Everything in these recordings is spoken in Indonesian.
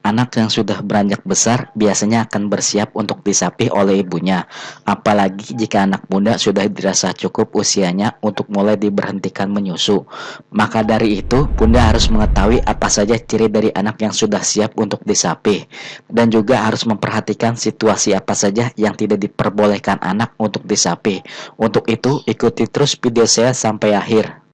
Anak yang sudah beranjak besar biasanya akan bersiap untuk disapih oleh ibunya, apalagi jika anak muda sudah dirasa cukup usianya untuk mulai diberhentikan menyusu. Maka dari itu, bunda harus mengetahui apa saja ciri dari anak yang sudah siap untuk disapih, dan juga harus memperhatikan situasi apa saja yang tidak diperbolehkan anak untuk disapih. Untuk itu, ikuti terus video saya sampai akhir.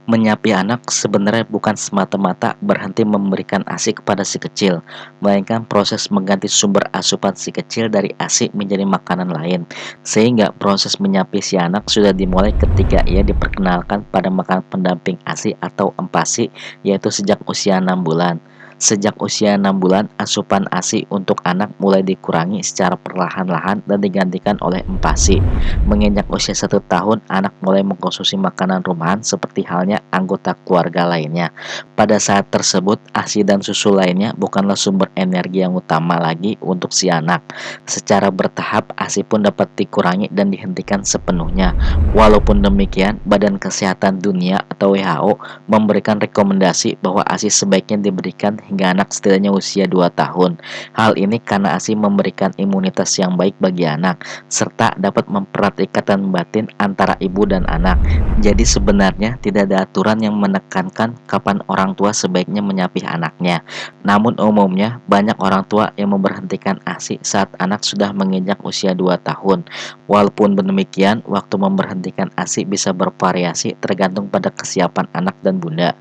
Menyapi anak sebenarnya bukan semata-mata berhenti memberikan ASI kepada si kecil, melainkan proses mengganti sumber asupan si kecil dari ASI menjadi makanan lain. Sehingga proses menyapi si anak sudah dimulai ketika ia diperkenalkan pada makanan pendamping ASI atau empasi, yaitu sejak usia 6 bulan. Sejak usia 6 bulan, asupan ASI untuk anak mulai dikurangi secara perlahan-lahan dan digantikan oleh empasi. Menginjak usia 1 tahun, anak mulai mengkonsumsi makanan rumahan seperti halnya anggota keluarga lainnya. Pada saat tersebut, ASI dan susu lainnya bukanlah sumber energi yang utama lagi untuk si anak. Secara bertahap, ASI pun dapat dikurangi dan dihentikan sepenuhnya. Walaupun demikian, Badan Kesehatan Dunia atau WHO memberikan rekomendasi bahwa ASI sebaiknya diberikan hingga anak setidaknya usia 2 tahun. Hal ini karena ASI memberikan imunitas yang baik bagi anak, serta dapat mempererat ikatan batin antara ibu dan anak. Jadi sebenarnya tidak ada aturan yang menekankan kapan orang tua sebaiknya menyapih anaknya. Namun umumnya banyak orang tua yang memberhentikan ASI saat anak sudah menginjak usia 2 tahun. Walaupun demikian, waktu memberhentikan ASI bisa bervariasi tergantung pada kesiapan anak dan bunda.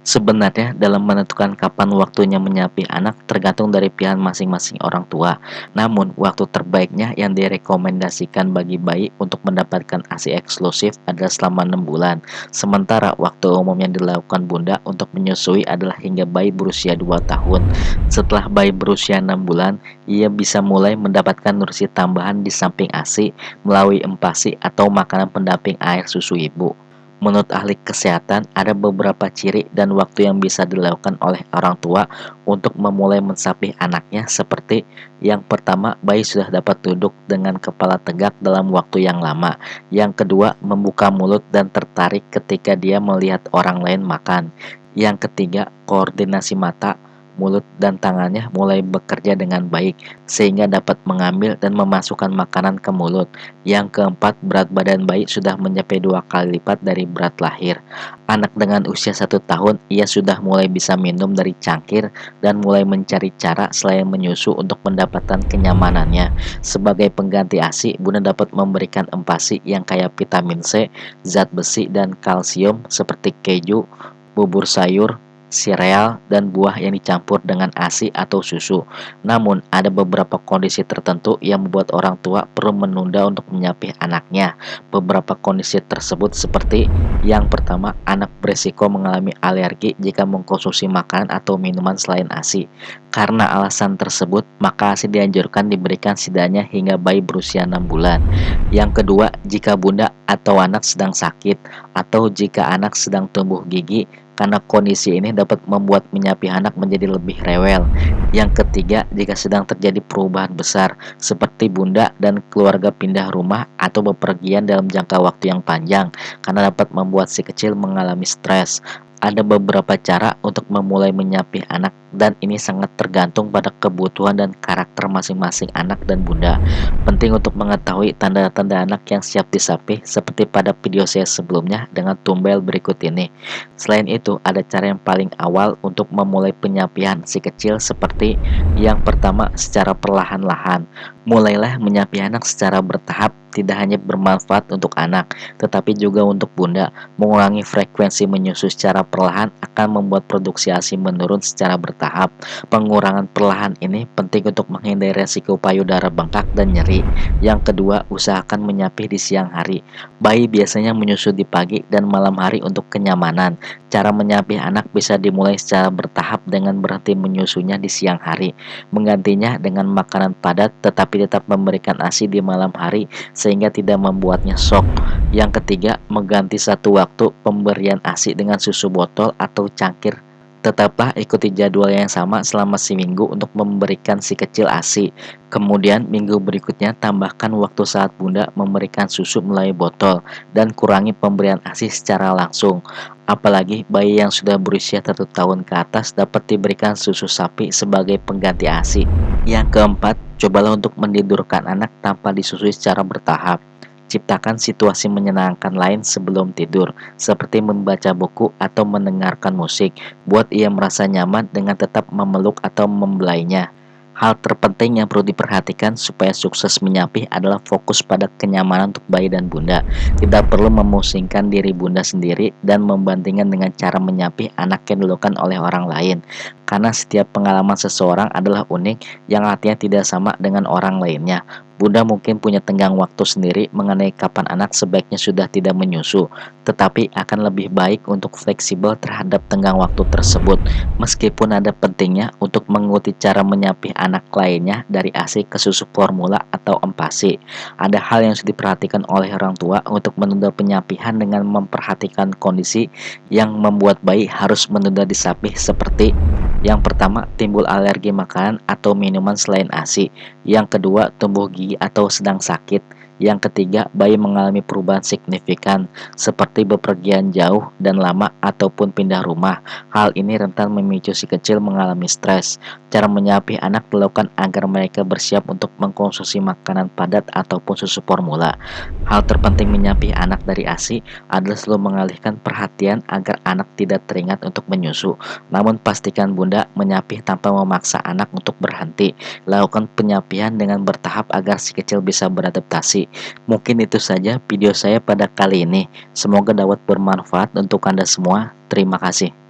Sebenarnya dalam menentukan kapan waktunya menyapih anak tergantung dari pilihan masing-masing orang tua. Namun waktu terbaiknya yang direkomendasikan bagi bayi untuk mendapatkan ASI eksklusif adalah selama 6 bulan. Sementara waktu umum yang dilakukan bunda untuk menyusui adalah hingga bayi berusia 2 tahun. Setelah bayi berusia 6 bulan, ia bisa mulai mendapatkan nutrisi tambahan di samping ASI melalui empasi atau makanan pendamping air susu ibu. Menurut ahli kesehatan, ada beberapa ciri dan waktu yang bisa dilakukan oleh orang tua untuk memulai mensapih anaknya seperti yang pertama, bayi sudah dapat duduk dengan kepala tegak dalam waktu yang lama. Yang kedua, membuka mulut dan tertarik ketika dia melihat orang lain makan. Yang ketiga, koordinasi mata, mulut, dan tangannya mulai bekerja dengan baik sehingga dapat mengambil dan memasukkan makanan ke mulut. Yang keempat, berat badan bayi sudah mencapai 2 kali lipat dari berat lahir. Anak dengan usia 1 tahun, ia sudah mulai bisa minum dari cangkir dan mulai mencari cara selain menyusu untuk mendapatkan kenyamanannya. Sebagai pengganti ASI, bunda dapat memberikan empasi yang kaya vitamin C, zat besi, dan kalsium seperti keju, bubur sayur, sereal, dan buah yang dicampur dengan ASI atau susu. Namun, ada beberapa kondisi tertentu yang membuat orang tua perlu menunda untuk menyapih anaknya. Beberapa kondisi tersebut seperti yang pertama, anak berisiko mengalami alergi jika mengkonsumsi makanan atau minuman selain ASI. Karena alasan tersebut, maka ASI dianjurkan diberikan setidaknya hingga bayi berusia 6 bulan. Yang kedua, jika bunda atau anak sedang sakit atau jika anak sedang tumbuh gigi, karena kondisi ini dapat membuat menyapih anak menjadi lebih rewel. Yang ketiga, jika sedang terjadi perubahan besar seperti bunda dan keluarga pindah rumah atau bepergian dalam jangka waktu yang panjang, karena dapat membuat si kecil mengalami stres. Ada beberapa cara untuk memulai menyapih anak dan ini sangat tergantung pada kebutuhan dan karakter masing-masing anak dan bunda. Penting untuk mengetahui tanda-tanda anak yang siap disapih seperti pada video saya sebelumnya dengan tumbel berikut ini. Selain itu, ada cara yang paling awal untuk memulai penyapian si kecil seperti yang pertama, secara perlahan-lahan. Mulailah menyapih anak secara bertahap, tidak hanya bermanfaat untuk anak, tetapi juga untuk bunda. Mengurangi frekuensi menyusu secara perlahan akan membuat produksi ASI menurun secara bertahap. Pengurangan perlahan ini penting untuk menghindari resiko payudara bengkak dan nyeri. Yang kedua, usahakan menyapih di siang hari. Bayi biasanya menyusu di pagi dan malam hari untuk kenyamanan. Cara menyapih anak bisa dimulai secara bertahap dengan berhenti menyusunya di siang hari, menggantinya dengan makanan padat tetapi tetap memberikan ASI di malam hari sehingga tidak membuatnya shock. Yang ketiga, mengganti satu waktu pemberian ASI dengan susu botol atau cangkir Tetaplah ikuti jadwal yang sama selama seminggu untuk memberikan si kecil ASI. Kemudian minggu berikutnya tambahkan waktu saat bunda memberikan susu melalui botol dan kurangi pemberian ASI secara langsung. Apalagi bayi yang sudah berusia 1 tahun ke atas dapat diberikan susu sapi sebagai pengganti ASI. Yang keempat, cobalah untuk mentidurkan anak tanpa disusui secara bertahap. Ciptakan situasi menyenangkan lain sebelum tidur, seperti membaca buku atau mendengarkan musik. Buat ia merasa nyaman dengan tetap memeluk atau membelainya. Hal terpenting yang perlu diperhatikan supaya sukses menyapih adalah fokus pada kenyamanan untuk bayi dan bunda. Tidak perlu memusingkan diri bunda sendiri dan membandingkan dengan cara menyapih anak yang dilakukan oleh orang lain. Karena setiap pengalaman seseorang adalah unik yang artinya tidak sama dengan orang lainnya. Bunda mungkin punya tenggang waktu sendiri mengenai kapan anak sebaiknya sudah tidak menyusu, tetapi akan lebih baik untuk fleksibel terhadap tenggang waktu tersebut, meskipun ada pentingnya untuk mengikuti cara menyapih anak lainnya dari ASI ke susu formula atau empasi. Ada hal yang harus diperhatikan oleh orang tua untuk menunda penyapihan dengan memperhatikan kondisi yang membuat bayi harus menunda disapih seperti yang pertama, timbul alergi makanan atau minuman selain ASI. Yang kedua, tumbuh gigi atau sedang sakit. Yang ketiga, bayi mengalami perubahan signifikan seperti bepergian jauh dan lama ataupun pindah rumah. Hal ini rentan memicu si kecil mengalami stres. Cara menyapih anak dilakukan agar mereka bersiap untuk mengkonsumsi makanan padat ataupun susu formula. Hal terpenting menyapih anak dari ASI adalah selalu mengalihkan perhatian agar anak tidak teringat untuk menyusu. Namun pastikan bunda menyapih tanpa memaksa anak untuk berhenti. Lakukan penyapihan dengan bertahap agar si kecil bisa beradaptasi. Mungkin itu saja video saya pada kali ini. Semoga dapat bermanfaat untuk Anda semua. Terima kasih.